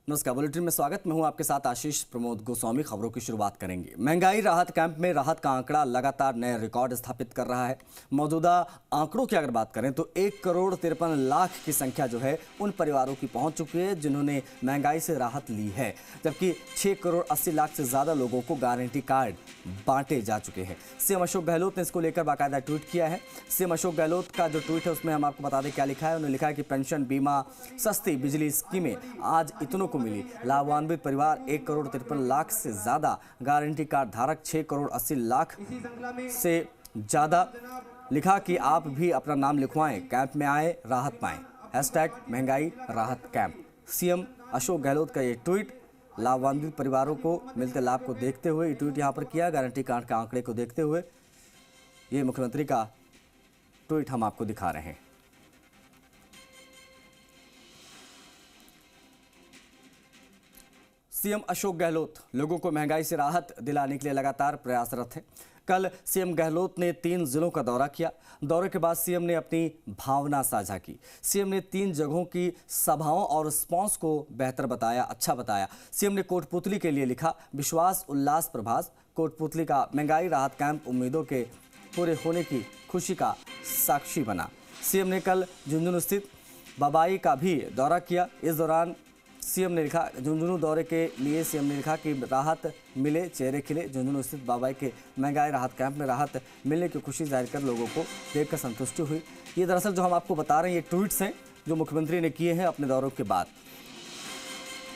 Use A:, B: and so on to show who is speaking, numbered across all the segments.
A: नमस्कार, बुलेटिन में स्वागत। मैं हूं आपके साथ आशीष प्रमोद गोस्वामी। खबरों की शुरुआत करेंगे। महंगाई राहत कैंप में राहत का आंकड़ा लगातार नए रिकॉर्ड स्थापित कर रहा है। मौजूदा आंकड़ों की अगर बात करें तो 1,53,00,000 की संख्या जो है उन परिवारों की पहुंच चुकी है जिन्होंने महंगाई से राहत ली है, जबकि 6,80,00,000 से ज्यादा लोगों को गारंटी कार्ड बांटे जा चुके हैं। सीएम अशोक गहलोत ने इसको लेकर बाकायदा ट्वीट किया है। सीएम अशोक गहलोत का जो ट्वीट है उसमें हम आपको बता दें क्या लिखा है। उन्होंने लिखा है कि पेंशन, बीमा, सस्ती बिजली स्कीमें आज इतनों को मिली। लाभान्वित परिवार 1,53,00,000 से ज्यादा, गारंटी कार्ड धारक 6,80,00,000 से ज्यादा। लिखा कि आप भी अपना नाम लिखवाएं, कैंप में आए, राहत पाएं। #महंगाई राहत कैंप। सीएम अशोक गहलोत का ये ट्वीट लाभान्वित परिवारों को मिलते लाभ को देखते हुए ये ट्वीट यहाँ पर किया। गारंटी कार्ड के आंकड़े को देखते हुए ये मुख्यमंत्री का ट्वीट हम आपको दिखा रहे हैं। सीएम अशोक गहलोत लोगों को महंगाई से राहत दिलाने के लिए लगातार प्रयासरत हैं। कल सीएम गहलोत ने 3 जिलों का दौरा किया। दौरे के बाद सीएम ने अपनी भावना साझा की। सीएम ने 3 जगहों की सभाओं और रिस्पॉन्स को बेहतर बताया, अच्छा बताया। सीएम ने कोटपुतली के लिए लिखा, विश्वास उल्लास प्रभास। कोटपुतली का महंगाई राहत कैंप उम्मीदों के पूरे होने की खुशी का साक्षी बना। सीएम ने कल झुंझुनू स्थित बाबाई का भी दौरा किया। इस दौरान सीएम ने लिखा, झुंझुनू दौरे के लिए सीएम ने लिखा कि राहत मिले, चेहरे खिले। झुंझुनू स्थित बाबाई के महंगाई राहत कैंप में राहत मिलने की खुशी जाहिर कर लोगों को देखकर संतुष्टि हुई। ये दरअसल जो हम आपको बता रहे हैं ये ट्वीट्स हैं जो मुख्यमंत्री ने किए हैं अपने दौरों के बाद।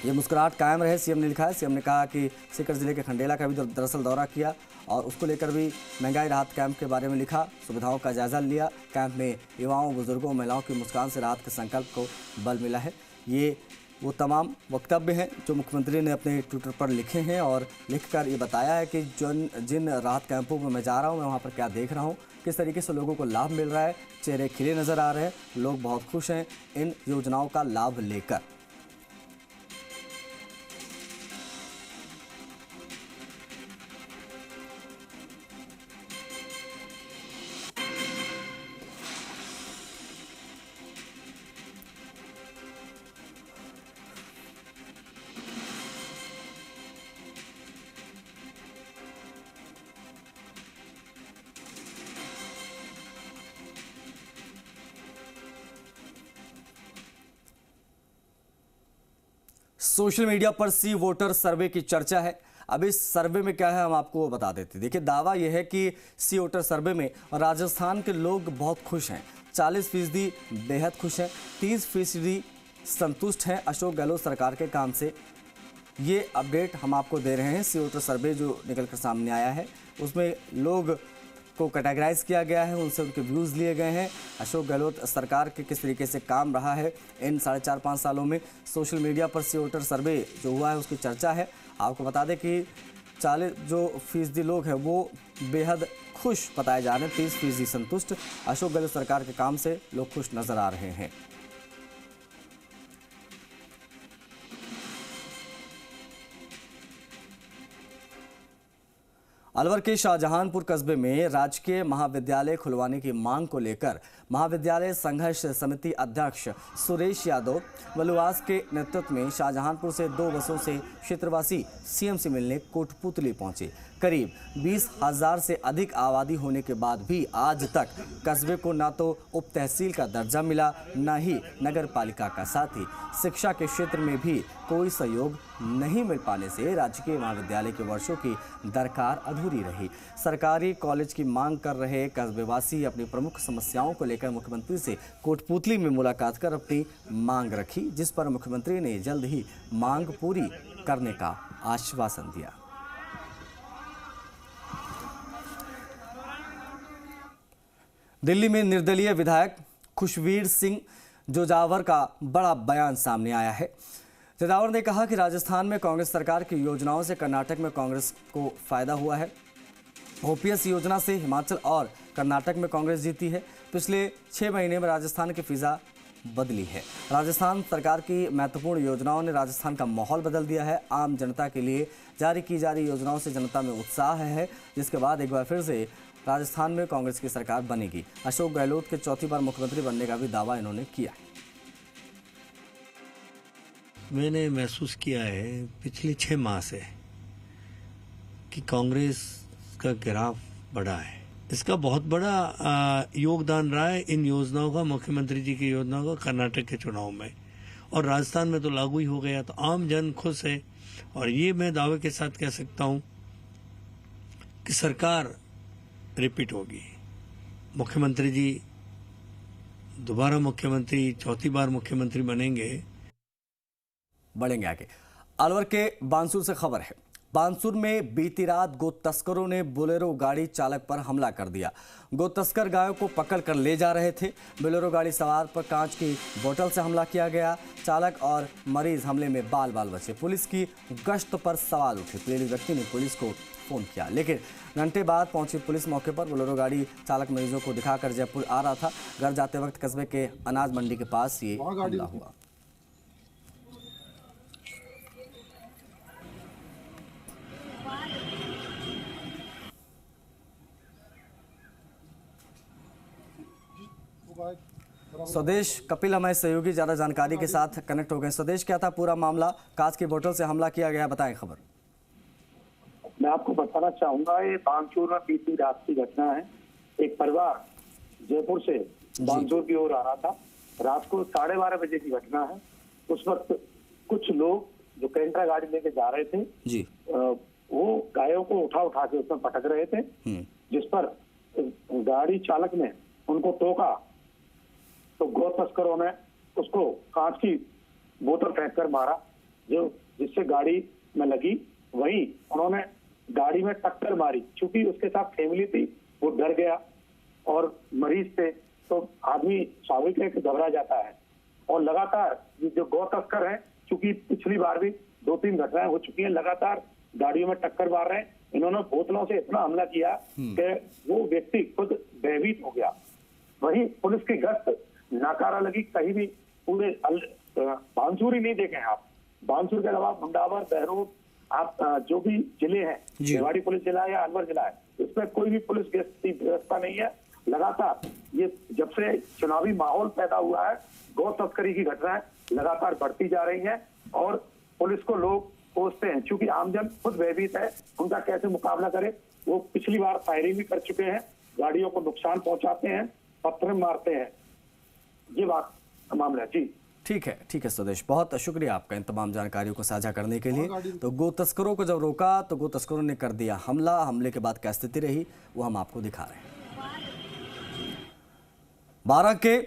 A: ये मुस्कुराहट कायम रहे, सीएम ने लिखा है। सीएम ने कहा कि सीकर जिले के खंडेला का भी दरअसल दौरा किया और उसको लेकर भी महंगाई राहत कैंप के बारे में लिखा, सुविधाओं का जायजा लिया। कैंप में युवाओं, बुजुर्गों, महिलाओं की मुस्कान से राहत के संकल्प को बल मिला है। ये वो तमाम वक्तव्य हैं जो मुख्यमंत्री ने अपने ट्विटर पर लिखे हैं और लिखकर ये बताया है कि जिन राहत कैंपों में मैं जा रहा हूँ, मैं वहाँ पर क्या देख रहा हूँ, किस तरीके से लोगों को लाभ मिल रहा है। चेहरे खिले नज़र आ रहे हैं, लोग बहुत खुश हैं इन योजनाओं का लाभ लेकर। सोशल मीडिया पर सी वोटर सर्वे की चर्चा है। अब इस सर्वे में क्या है हम आपको बता देते हैं। देखिए, दावा यह है कि सी वोटर सर्वे में राजस्थान के लोग बहुत खुश हैं। 40% बेहद खुश हैं, 30% संतुष्ट हैं अशोक गहलोत सरकार के काम से। ये अपडेट हम आपको दे रहे हैं। सी वोटर सर्वे जो निकल कर सामने आया है उसमें लोग को कैटेगराइज किया गया है, उनसे उनके व्यूज़ लिए गए हैं। अशोक गहलोत सरकार के किस तरीके से काम रहा है इन 4.5-5 सालों में। सोशल मीडिया पर सी वोटर सर्वे जो हुआ है उसकी चर्चा है। आपको बता दें कि 40% लोग हैं वो बेहद खुश बताए जा रहे हैं, 30% संतुष्ट। अशोक गहलोत सरकार के काम से लोग खुश नजर आ रहे हैं। अलवर के शाहजहानपुर कस्बे में राजकीय महाविद्यालय खुलवाने की मांग को लेकर महाविद्यालय संघर्ष समिति अध्यक्ष सुरेश यादव वलुवास के नेतृत्व में शाहजहानपुर से 2 बसों से क्षेत्रवासी सीएम से मिलने कोटपुतली पहुंचे। करीब 20,000 से अधिक आबादी होने के बाद भी आज तक कस्बे को न तो उप तहसील का दर्जा मिला, न ही नगर पालिका का। साथ ही शिक्षा के क्षेत्र में भी कोई सहयोग नहीं मिल पाने से राजकीय महाविद्यालय के वर्षों की दरकार अधूरी रही। सरकारी कॉलेज की मांग कर रहे कस्बेवासी अपनी प्रमुख समस्याओं को लेकर मुख्यमंत्री से कोटपुतली में मुलाकात कर अपनी मांग रखी, जिस पर मुख्यमंत्री ने जल्द ही मांग पूरी करने का आश्वासन दिया। दिल्ली में निर्दलीय विधायक खुशवीर सिंह जोजावर का बड़ा बयान सामने आया है। जोजावर ने कहा कि राजस्थान में कांग्रेस सरकार की योजनाओं से कर्नाटक में कांग्रेस को फायदा हुआ है। ओपीएस योजना से हिमाचल और कर्नाटक में कांग्रेस जीती है। पिछले 6 महीने में राजस्थान की फिजा बदली है। राजस्थान सरकार की महत्वपूर्ण योजनाओं ने राजस्थान का माहौल बदल दिया है। आम जनता के लिए जारी की जा रही योजनाओं से जनता में उत्साह है, जिसके बाद एक बार फिर से राजस्थान में कांग्रेस की सरकार बनेगी। अशोक गहलोत के चौथी बार मुख्यमंत्री बनने का भी दावा इन्होंने किया।
B: मैंने महसूस किया है पिछले 6 माह से कि कांग्रेस का गिराव बढ़ा है। इसका बहुत बड़ा योगदान रहा है इन योजनाओं का, मुख्यमंत्री जी की योजनाओं का कर्नाटक के चुनाव में, और राजस्थान में तो लागू ही हो गया। तो आम जन खुश है और ये मैं दावे के साथ कह सकता हूं कि सरकार रिपीट होगी। मुख्यमंत्री जी दोबारा मुख्यमंत्री, चौथी बार मुख्यमंत्री बनेंगे।
A: बढ़ेंगे आगे। अलवर के बानसूर से खबर है। बानसूर में बीती रात गो तस्करों ने बोलेरो गाड़ी चालक पर हमला कर दिया। गो तस्कर गायों को पकड़ कर ले जा रहे थे। बोलेरो गाड़ी सवार पर कांच की बोतल से हमला किया गया। चालक और मरीज हमले में बाल बाल बचे। पुलिस की गश्त पर सवाल उठे। पीड़ित व्यक्ति ने पुलिस को फोन किया, लेकिन घंटे बाद पहुंची पुलिस मौके पर। बोलेरो गाड़ी चालक मरीजों को दिखाकर जयपुर आ रहा था। घर जाते वक्त कस्बे के अनाज मंडी के पास ये हमला हुआ। स्वदेश कपिल हमारे सहयोगी ज्यादा जानकारी के साथ कनेक्ट हो गए। स्वदेश, क्या था पूरा मामला? कांच की बोतल से हमला किया गया, बताएं खबर।
C: मैं आपको बताना चाहूंगा, ये बानसूर में बीती रात की घटना है। एक परिवार जयपुर से बानसूर की ओर आ रहा था। रात को 12:30 बजे की घटना है। उस वक्त कुछ लोग जो कैंटरा गाड़ी लेके जा रहे थे जी, वो गायों को उठा के उसमें पटक रहे थे, जिस पर गाड़ी चालक ने उनको टोका तो गौ तस्करों ने उसको कांच की बोतल फेंक कर मारा, जो जिससे गाड़ी में लगी। वहीं उन्होंने गाड़ी में टक्कर मारी। चूंकि उसके साथ फैमिली थी, वो डर गया और मरीज थे, तो आदमी स्वाभाविक है कि घबरा जाता है। और लगातार ये जो गौ तस्कर हैं, चूंकि पिछली बार भी 2-3 घटनाएं हो चुकी हैं, लगातार गाड़ियों में टक्कर मार रहे हैं। इन्होंने बोतलों से इतना हमला किया कि वो व्यक्ति खुद भयभीत हो गया। वहीं पुलिस की गश्त नाकारा लगी। कहीं भी पूरे बानसूर ही नहीं देखे आप, बानसूर के अलावा मुंडावर, बहरोड, आप जो भी जिले हैं, रेवाड़ी पुलिस जिला है या अलवर जिला है, इसमें कोई भी पुलिस की व्यवस्था नहीं है। लगातार ये जब से चुनावी माहौल पैदा हुआ है, गौ तस्करी की घटनाएं लगातार बढ़ती जा रही हैं और पुलिस को लोग सोचते हैं, चूंकि आमजन खुद भयभीत है, उनका कैसे मुकाबला करे। वो पिछली बार फायरिंग भी कर चुके हैं, गाड़ियों को नुकसान पहुंचाते हैं, पत्थर मारते हैं। ये बात मामला है जी।
A: ठीक है स्वदेश, बहुत शुक्रिया आपका इन तमाम जानकारियों को साझा करने के लिए। तो गो तस्करों को जब रोका तो गो तस्करों ने कर दिया हमला। हमले के बाद क्या स्थिति रही वो हम आपको दिखा रहे हैं। बारां के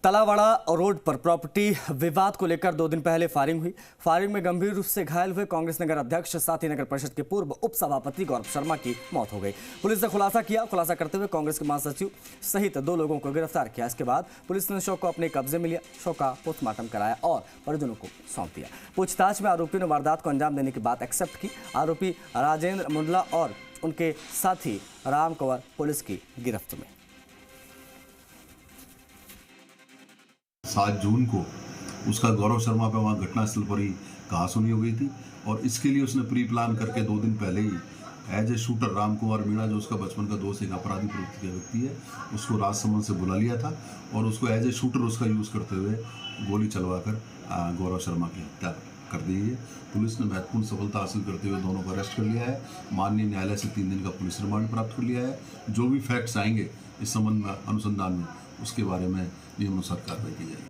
A: तलावाड़ा रोड पर प्रॉपर्टी विवाद को लेकर 2 दिन पहले फायरिंग हुई। फायरिंग में गंभीर रूप से घायल हुए कांग्रेस नगर अध्यक्ष साथ ही नगर परिषद के पूर्व उप सभापति गौरव शर्मा की मौत हो गई। पुलिस ने खुलासा करते हुए कांग्रेस के महासचिव सहित 2 लोगों को गिरफ्तार किया। इसके बाद पुलिस ने शव को अपने कब्जे में लिया, शव का पोस्टमार्टम कराया और परिजनों को सौंप दिया। पूछताछ में आरोपियों ने वारदात को अंजाम देने की बात एक्सेप्ट की। आरोपी राजेंद्र मुंडला और उनके साथी राम कंवर पुलिस की गिरफ्त में।
D: 7 जून को उसका गौरव शर्मा पे वहाँ घटनास्थल पर ही कहासुनी हो गई थी और इसके लिए उसने प्री प्लान करके 2 दिन पहले ही as a shooter Ram Kumar Meena, जो उसका बचपन का दोस्त, एक अपराधी प्रवृत्ति का व्यक्ति है, उसको राजसमंद से बुला लिया था और उसको एज ए शूटर उसका यूज़ करते हुए गोली चलवाकर गौरव शर्मा की हत्या कर दी है। पुलिस ने महत्वपूर्ण सफलता हासिल करते हुए दोनों को अरेस्ट कर लिया है। माननीय न्यायालय से 3 दिन का पुलिस रिमांड प्राप्त कर लिया है। जो भी फैक्ट्स आएंगे इस संबंध में अनुसंधान में, उसके बारे में नियमानुसार कार्रवाई की जाएगी।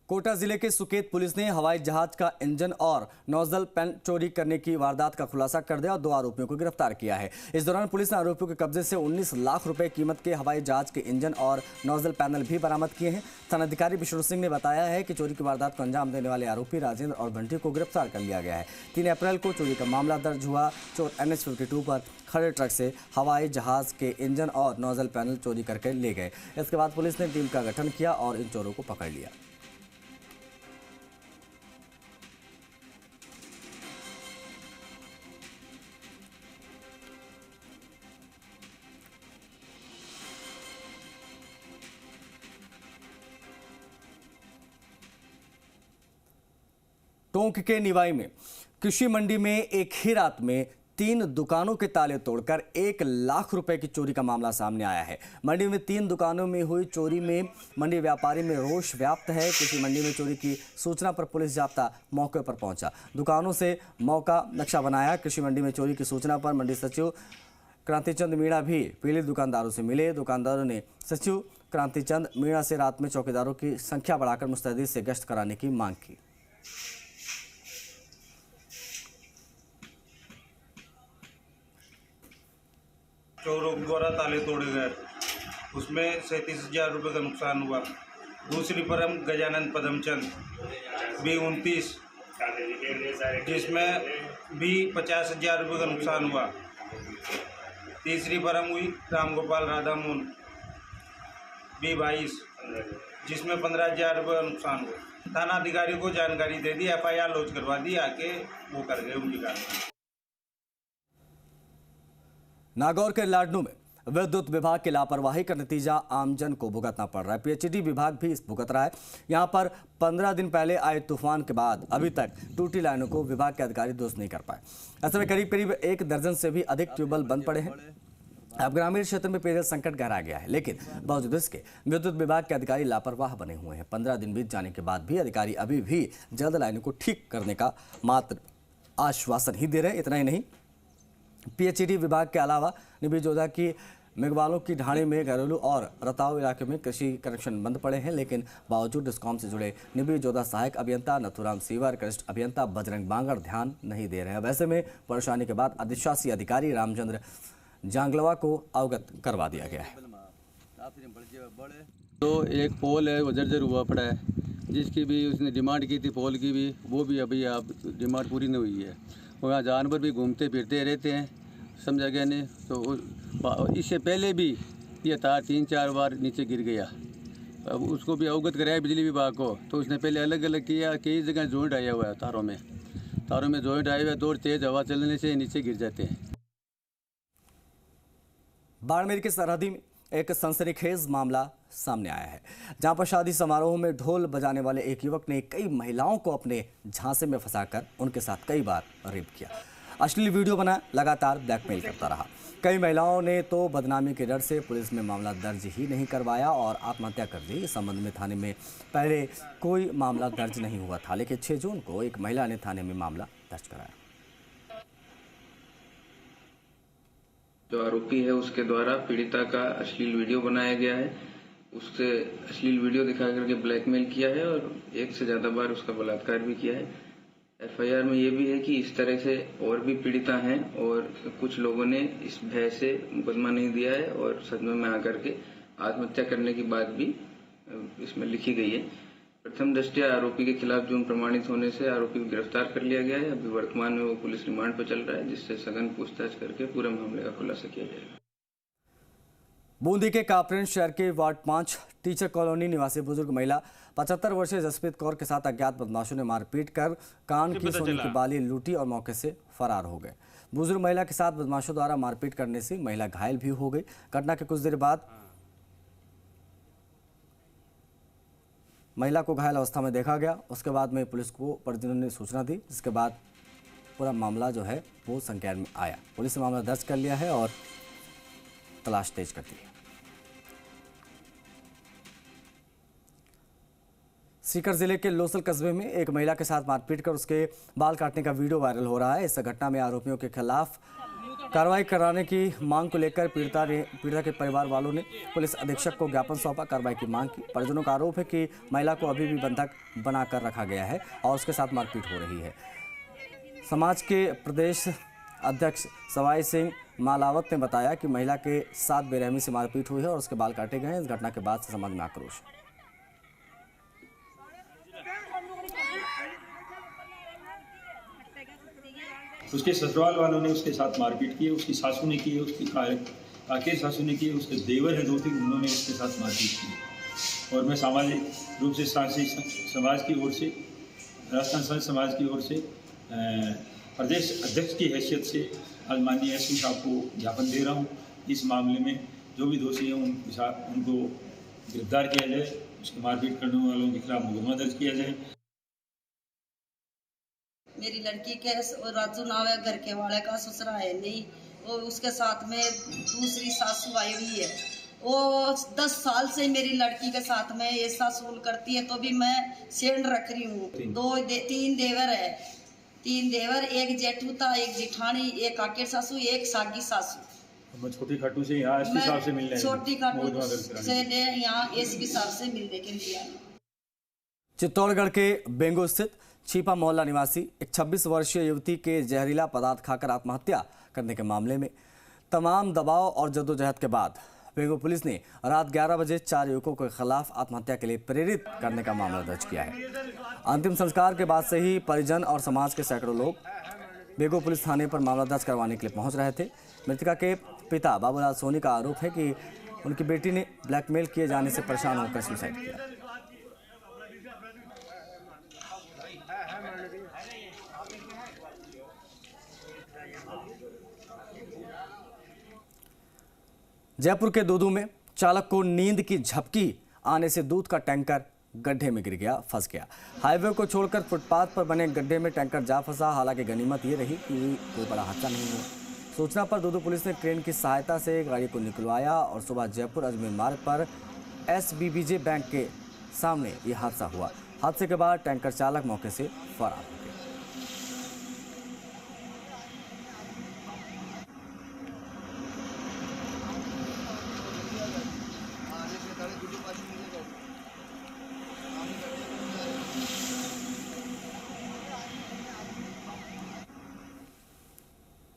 A: कोटा जिले के सुकेत पुलिस ने हवाई जहाज का इंजन और नोजल पैन चोरी करने की वारदात का खुलासा कर दिया और 2 आरोपियों को गिरफ्तार किया है। इस दौरान पुलिस ने आरोपियों के कब्जे से 19 लाख रुपए कीमत के हवाई जहाज के इंजन और नोजल पैनल भी बरामद किए हैं। थानाधिकारी विष्णु सिंह ने बताया है कि चोरी की वारदात को अंजाम देने वाले आरोपी राजेंद्र और बंटी को गिरफ्तार कर लिया गया है। 3 अप्रैल को चोरी का मामला दर्ज हुआ। चोर NH-52 पर खड़े ट्रक से हवाई जहाज के इंजन और नोजल पैनल चोरी करके ले गए। इसके बाद पुलिस ने टीम का गठन किया और इन चोरों को पकड़ लिया। टोंक के निवाई में कृषि मंडी में एक ही रात में 3 दुकानों के ताले तोड़कर 1 लाख रुपए की चोरी का मामला सामने आया है। मंडी में 3 दुकानों में हुई चोरी में मंडी व्यापारी में रोष व्याप्त है। कृषि मंडी में चोरी की सूचना पर पुलिस जाब्ता मौके पर पहुंचा, दुकानों से मौका नक्शा बनाया। कृषि मंडी में चोरी की सूचना पर मंडी सचिव क्रांतिचंद मीणा भी पीड़ित दुकानदारों से मिले। दुकानदारों ने सचिव क्रांतिचंद मीणा से रात में चौकीदारों की संख्या बढ़ाकर मुस्तैदी से गश्त कराने की मांग की।
E: चोरों द्वारा ताले तोड़े गए, उसमें 37,000 रुपये का नुकसान हुआ। दूसरी फर्म गजानंद पदमचंद B29, जिसमें भी 50,000 रुपये का नुकसान हुआ। तीसरी फर्म हुई रामगोपाल राधामोहन B22, जिसमें 15,000 रुपये का नुकसान हुआ। थाना अधिकारी को जानकारी दे दी, FIR लॉन्च करवा दी, आके वो कर गए उनकी कार्रवाई।
A: नागौर के लाडनू में विद्युत विभाग की लापरवाही का नतीजा आमजन को भुगतना पड़ रहा है। PHED विभाग भी इस भुगत रहा है। यहां पर 15 दिन पहले आए तूफान के बाद अभी तक टूटी लाइनों को विभाग के अधिकारी दुरुस्त नहीं कर पाए। ऐसे में करीब करीब 1 दर्जन से भी अधिक ट्यूबवेल बंद पड़े हैं। अब ग्रामीण क्षेत्र में पेयजल संकट गहरा गया है, लेकिन बावजूद इसके विद्युत विभाग के अधिकारी लापरवाह बने हुए हैं। 15 दिन बीत जाने के बाद भी अधिकारी अभी भी जल्द लाइनों को ठीक करने का मात्र आश्वासन ही दे रहे हैं। इतना ही नहीं, PHED विभाग के अलावा निबी जोधा की मेघवालों की ढाणी में घरेलू और रताव इलाके में कृषि कनेक्शन बंद पड़े हैं, लेकिन बावजूद डिस्कॉम से जुड़े निबी जोधा सहायक अभियंता नथुराम सीवर, कनिष्ठ अभियंता बजरंग बांगड़ ध्यान नहीं दे रहे हैं। वैसे में परेशानी के बाद अधिशासी अधिकारी रामचंद्र जांगलवा को अवगत करवा दिया गया है।
F: तो एक पोल है वो जर्जर हुआ पड़ा है, जिसकी भी उसने डिमांड की थी पोल की भी, वो भी अभी आप डिमांड पूरी नहीं हुई है। और यहाँ जानवर भी घूमते फिरते रहते हैं, समझा गया नहीं। तो इससे पहले भी ये तार 3-4 बार नीचे गिर गया। अब उसको भी अवगत कराया बिजली विभाग को, तो उसने पहले अलग अलग किया। कई जगह जॉइंट आया हुआ है तारों में जॉइंट आया हुआ है, तो तेज़ हवा चलने से नीचे गिर जाते हैं।
A: बाड़मेर की सरहदी में एक सनसनीखेज मामला सामने आया है, जहां पर शादी समारोह में ढोल बजाने वाले एक युवक ने कई महिलाओं को अपने झांसे में फंसाकर उनके साथ कई बार रेप किया। अश्लील वीडियो बना लगातार ब्लैकमेल करता रहा। कई महिलाओं ने तो बदनामी के डर से पुलिस में मामला दर्ज ही नहीं करवाया और आत्महत्या कर ली। इस संबंध में थाने में पहले कोई मामला दर्ज नहीं हुआ था, लेकिन 6 जून को एक महिला ने थाने में मामला दर्ज कराया।
G: जो आरोपी है उसके द्वारा पीड़िता का अश्लील वीडियो बनाया गया है, उससे अश्लील वीडियो दिखा करके ब्लैकमेल किया है और 1 से ज़्यादा बार उसका बलात्कार भी किया है। FIR में ये भी है कि इस तरह से और भी पीड़िता हैं और कुछ लोगों ने इस भय से मुकदमा नहीं दिया है और सदमे में आकर के आत्महत्या करने की बात भी इसमें लिखी गई है। प्रथम दृष्टया आरोपी के खिलाफ जुर्म प्रमाणित होने से आरोपी को गिरफ्तार कर लिया गया है। अभी वर्तमान में वो पुलिस रिमांड पर चल रहा है, जिससे सघन पूछताछ करके पूरे मामले का खुलासा किया जाएगा।
A: बूंदी के कापरेन शहर के वार्ड 5 टीचर कॉलोनी निवासी बुजुर्ग महिला 75 वर्षीय जसप्रीत कौर के साथ अज्ञात बदमाशों ने मारपीट कर कान की सोने की बाली लूटी और मौके से फरार हो गए। बुजुर्ग महिला के साथ बदमाशों द्वारा मारपीट करने से महिला घायल भी हो गई। घटना के कुछ देर बाद महिला को घायल अवस्था में देखा गया। उसके बाद में पुलिस को परिजनों ने सूचना दी, जिसके बाद पूरा मामला जो है वो संज्ञान में आया। पुलिस ने मामला दर्ज कर लिया है और तलाश तेज कर दी है। सीकर जिले के लोसल कस्बे में एक महिला के साथ मारपीट कर उसके बाल काटने का वीडियो वायरल हो रहा है। इस घटना में आरोपियों के खिलाफ कार्रवाई कराने की मांग को लेकर पीड़िता के परिवार वालों ने पुलिस अधीक्षक को ज्ञापन सौंपा, कार्रवाई की मांग की। परिजनों का आरोप है कि महिला को अभी भी बंधक बनाकर रखा गया है और उसके साथ मारपीट हो रही है। समाज के प्रदेश अध्यक्ष सवाई सिंह मालावत ने बताया कि महिला के साथ बेरहमी से मारपीट हुई है और उसके बाल काटे गए हैं। इस घटना के बाद से समाज में आक्रोश है।
H: उसके ससुराल वालों ने उसके साथ मारपीट की है, उसकी सासू ने की है, उसकी काके सासू ने की है, उसके देवर हैं 2-3, उन्होंने उसके साथ मारपीट की है। और मैं सामाजिक रूप से समाज की ओर से, राजस्थान संत समाज की ओर से प्रदेश अध्यक्ष की हैसियत से आज माननीय एसपी साहब को ज्ञापन दे रहा हूँ। इस मामले में जो भी दोषी हैं उनको गिरफ्तार किया जाए, उसके मारपीट करने वालों के खिलाफ मुकदमा दर्ज किया जाए।
I: मेरी लड़की के राजू नाम है, घर के वाले का ससुरा है नहीं, और उसके साथ में दूसरी सासू आई हुई है। वो 10 साल से मेरी लड़की के साथ में ऐसा सूल करती है, तो भी मैं सेंड रख रही हूँ। 3 देवर है, 3 देवर, एक जेठू था, एक जिठानी, एक काके सासू, एक सागी सासू।
H: छोटी खाटू से यहाँ एसपी साहब से मिलने,
I: छोटी खाटू से यहाँ एसपी साहब से मिलने के लिए।
A: चित्तौड़गढ़ के बेंगो स्थित छीपा मोहल्ला निवासी एक 26 वर्षीय युवती के जहरीला पदार्थ खाकर आत्महत्या करने के मामले में तमाम दबाव और जद्दोजहद के बाद बेंगो पुलिस ने रात 11 बजे 4 युवकों के खिलाफ आत्महत्या के लिए प्रेरित करने का मामला दर्ज किया है। अंतिम संस्कार के बाद से ही परिजन और समाज के सैकड़ों लोग बेंगो पुलिस थाने पर मामला दर्ज करवाने के लिए पहुंच रहे थे। मृतका के पिता बाबूलाल सोनी का आरोप है कि उनकी बेटी ने ब्लैकमेल किए जाने से परेशान होकर सुसाइड किया। जयपुर के दूदू में चालक को नींद की झपकी आने से दूध का टैंकर गड्ढे में गिर गया, फंस गया। हाईवे को छोड़कर फुटपाथ पर बने गड्ढे में टैंकर जा फंसा। हालांकि गनीमत ये रही कि कोई बड़ा हादसा नहीं हुआ। सूचना पर दूदू पुलिस ने ट्रेन की सहायता से गाड़ी को निकलवाया और सुबह जयपुर अजमेर मार्ग पर SBBJ बैंक के सामने ये हादसा हुआ। हादसे के बाद टैंकर चालक मौके से फरार हो गया।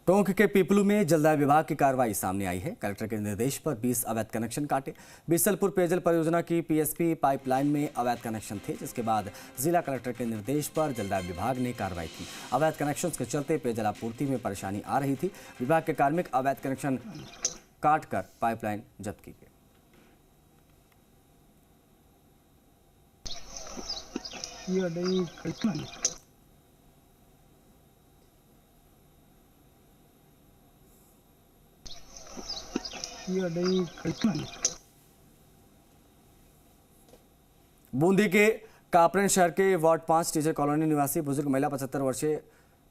A: टोंक के पीपलू में जलदाय विभाग की कार्रवाई सामने आई है। कलेक्टर के निर्देश पर 20 अवैध कनेक्शन काटे। बीसलपुर पेयजल परियोजना की PSP पाइपलाइन में अवैध कनेक्शन थे, जिसके बाद जिला कलेक्टर के निर्देश पर जलदाय विभाग ने कार्रवाई की। अवैध कनेक्शंस के चलते पेयजल आपूर्ति में परेशानी आ रही थी। विभाग के कार्मिक अवैध कनेक्शन काट कर पाइपलाइन जब्त की गई। बूंदी के कापरेन शहर के वार्ड 5 टीचर कॉलोनी निवासी बुजुर्ग महिला 75 वर्षीय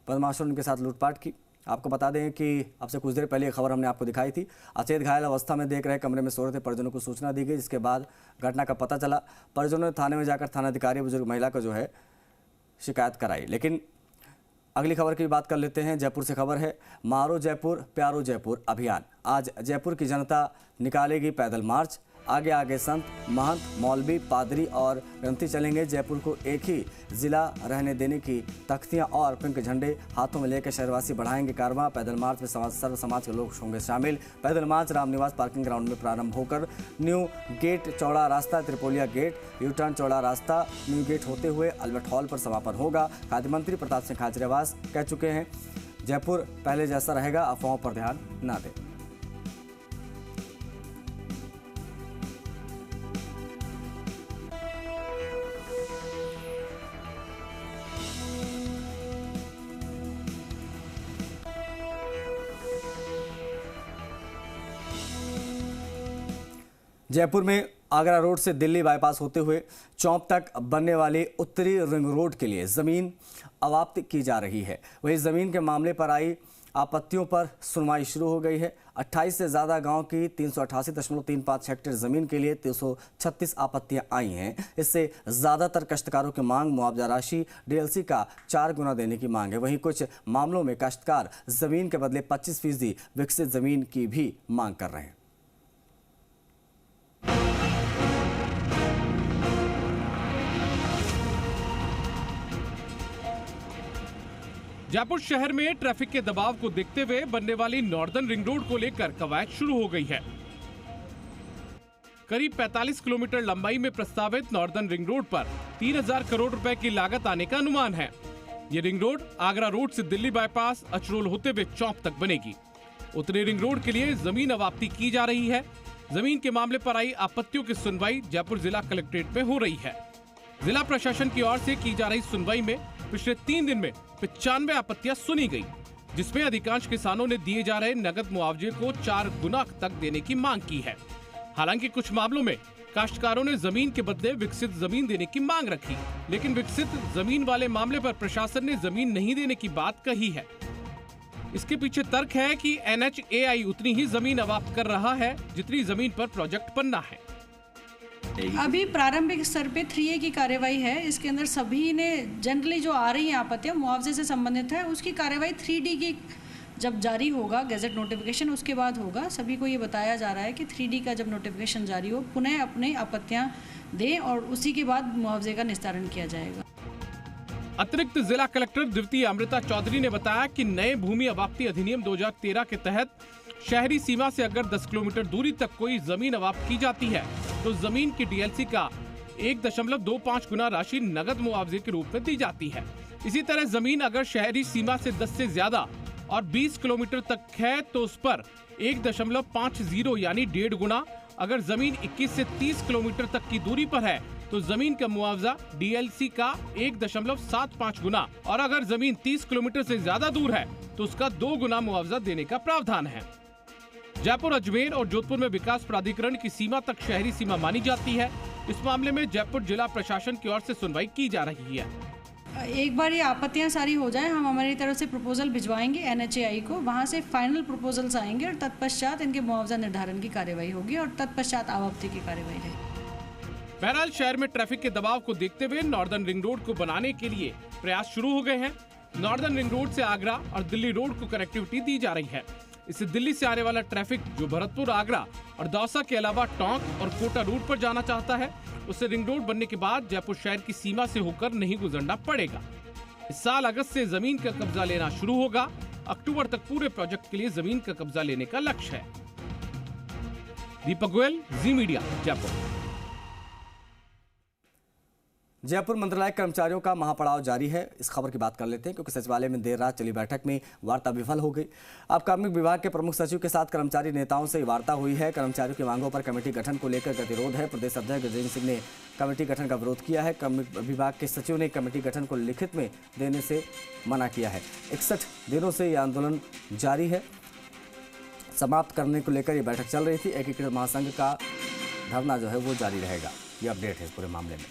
A: बदमाशों ने उनके साथ लूटपाट की। आपको बता दें कि अब से कुछ देर पहले ये खबर हमने आपको दिखाई थी। अचेत घायल अवस्था में देख रहे कमरे में सो रहे थे। परिजनों को सूचना दी गई, जिसके बाद घटना का पता चला। परिजनों ने थाने में जाकर थानाधिकारी बुजुर्ग महिला को जो है शिकायत कराई। लेकिन अगली खबर की बात कर लेते हैं। जयपुर से खबर है, मारो जयपुर प्यारो जयपुर अभियान। आज जयपुर की जनता निकालेगी पैदल मार्च। आगे आगे संत, महंत, मौलवी, पादरी और ग्रंथी चलेंगे। जयपुर को एक ही जिला रहने देने की तख्तियां और पिंक झंडे हाथों में लेकर शहरवासी बढ़ाएंगे कारवां। पैदल मार्च में सर्व समाज के लोग होंगे शामिल। पैदल मार्च रामनिवास पार्किंग ग्राउंड में प्रारंभ होकर न्यू गेट चौड़ा रास्ता, त्रिपोलिया गेट, यू टर्न चौड़ा रास्ता, न्यू गेट होते हुए अल्बर्ट हॉल पर समापन होगा। खाद्य मंत्री प्रताप सिंह खाचरियावास कह चुके हैं, जयपुर पहले जैसा रहेगा, अफवाहों पर ध्यान न दें। जयपुर में आगरा रोड से दिल्ली बाईपास होते हुए चौंक तक बनने वाली उत्तरी रिंग रोड के लिए जमीन अवाप्त की जा रही है। वहीं जमीन के मामले पर आई आपत्तियों पर सुनवाई शुरू हो गई है। 28 से ज्यादा गांव की 388.35 हेक्टेयर जमीन के लिए 336 आपत्तियां आई हैं। इससे ज्यादातर काश्तकारों की मांग मुआवजा राशि DLC का 4 गुना देने की मांग है। वहीं कुछ मामलों में काश्तकार जमीन के बदले 25% विकसित जमीन की भी मांग कर रहे हैं।
J: जयपुर शहर में ट्रैफिक के दबाव को देखते हुए बनने वाली नॉर्दर्न रिंग रोड को लेकर कवायद शुरू हो गई है। करीब 45 किलोमीटर लंबाई में प्रस्तावित नॉर्दर्न रिंग रोड पर 3000 करोड़ रुपए की लागत आने का अनुमान है। ये रिंग रोड आगरा रोड से दिल्ली बाईपास अचरोल होते हुए चौक तक बनेगी। उत्तरी रिंग रोड के लिए जमीन अवाप्ति की जा रही है। जमीन के मामले पर आई आपत्तियों की सुनवाई जयपुर जिला कलेक्ट्रेट में हो रही है। जिला प्रशासन की ओर से की जा रही सुनवाई में पिछले 3 दिन में 95 आपत्तियां सुनी गई, जिसमें अधिकांश किसानों ने दिए जा रहे नगद मुआवजे को 4 गुना तक देने की मांग की है। हालांकि कुछ मामलों में काश्तकारों ने जमीन के बदले विकसित जमीन देने की मांग रखी, लेकिन विकसित जमीन वाले मामले पर प्रशासन ने जमीन नहीं देने की बात कही है। इसके पीछे तर्क है कि NHAI उतनी ही जमीन अवाप्त कर रहा है जितनी जमीन पर प्रोजेक्ट बनना है।
K: अभी प्रारंभिक स्तर पे 3A की कार्यवाही है। इसके अंदर सभी ने जनरली जो आ रही है आपत्तियां मुआवजे से संबंधित है, उसकी कार्यवाही 3D की जब जारी होगा गैजेट नोटिफिकेशन उसके बाद होगा। सभी को ये बताया जा रहा है कि 3D का जब नोटिफिकेशन जारी हो पुनः अपने आपत्तियां दें और उसी के बाद मुआवजे का निस्तारण किया जाएगा।
J: अतिरिक्त जिला कलेक्टर द्वितीय अमृता चौधरी ने बताया कि नए भूमि अवाप्ति अधिनियम 2013 के तहत शहरी सीमा से अगर 10 किलोमीटर दूरी तक कोई जमीन अवाप्त की जाती है तो जमीन की DLC का 1.25 गुना राशि नगद मुआवजे के रूप में दी जाती है। इसी तरह जमीन अगर शहरी सीमा से 10 से ज्यादा और 20 किलोमीटर तक है तो उस पर 1.50 यानी 1.5 गुना, अगर जमीन 21 से 30 किलोमीटर तक की दूरी पर है तो जमीन का मुआवजा DLC का 1.75 गुना और अगर जमीन 30 किलोमीटर से ज्यादा दूर है तो उसका 2 गुना मुआवजा देने का प्रावधान है। जयपुर, अजमेर और जोधपुर में विकास प्राधिकरण की सीमा तक शहरी सीमा मानी जाती है। इस मामले में जयपुर जिला प्रशासन की ओर से सुनवाई की जा रही है।
K: एक बार ये आपत्तियां सारी हो जाए, हम हमारी तरफ से प्रपोजल भिजवाएंगे NHAI को, वहां से फाइनल प्रपोजल्स आएंगे और तत्पश्चात इनके मुआवजा निर्धारण की कार्यवाही होगी और तत्पश्चात आवाप्ति की कार्यवाही रहेगी।
J: बहरहाल शहर में ट्रैफिक के दबाव को देखते हुए नॉर्दर्न रिंग रोड को बनाने के लिए प्रयास शुरू हो गए हैं। नॉर्दर्न रिंग रोड से आगरा और दिल्ली रोड को कनेक्टिविटी दी जा रही है। इससे दिल्ली से आने वाला ट्रैफिक जो भरतपुर, आगरा और दौसा के अलावा टोंक और कोटा रूट पर जाना चाहता है, उसे रिंग रोड बनने के बाद जयपुर शहर की सीमा से होकर नहीं गुजरना पड़ेगा। इस साल अगस्त से जमीन का कब्जा लेना शुरू होगा। अक्टूबर तक पूरे प्रोजेक्ट के लिए जमीन का कब्जा लेने का लक्ष्य है। दीपक गोयल, जी मीडिया, जयपुर।
A: जयपुर मंत्रालय कर्मचारियों का महापड़ाव जारी है। इस खबर की बात कर लेते हैं क्योंकि सचिवालय में देर रात चली बैठक में वार्ता विफल हो गई। अब कार्मिक विभाग के प्रमुख सचिव के साथ कर्मचारी नेताओं से वार्ता हुई है। कर्मचारियों की मांगों पर कमेटी गठन को लेकर गतिरोध है। प्रदेश अध्यक्ष गजेंद्र सिंह ने कमेटी गठन का विरोध किया है। कार्मिक विभाग के सचिव ने कमेटी गठन को लिखित में देने से मना किया है। 61 दिनों से यह आंदोलन जारी है। समाप्त करने को लेकर ये बैठक चल रही थी। एकीकृत महासंघ का धरना जो है वो जारी रहेगा। ये अपडेट है इस पूरे मामले में।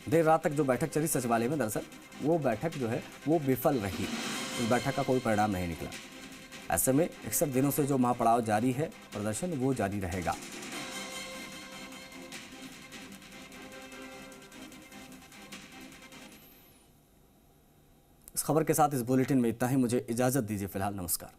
A: देर रात तक जो बैठक चली सचिवालय में, दरअसल वो बैठक जो है वो विफल रही। उस बैठक का कोई परिणाम नहीं निकला। ऐसे में 61 दिनों से जो महापड़ाव जारी है, प्रदर्शन वो जारी रहेगा। इस खबर के साथ इस बुलेटिन में इतना ही। मुझे इजाजत दीजिए फिलहाल। नमस्कार।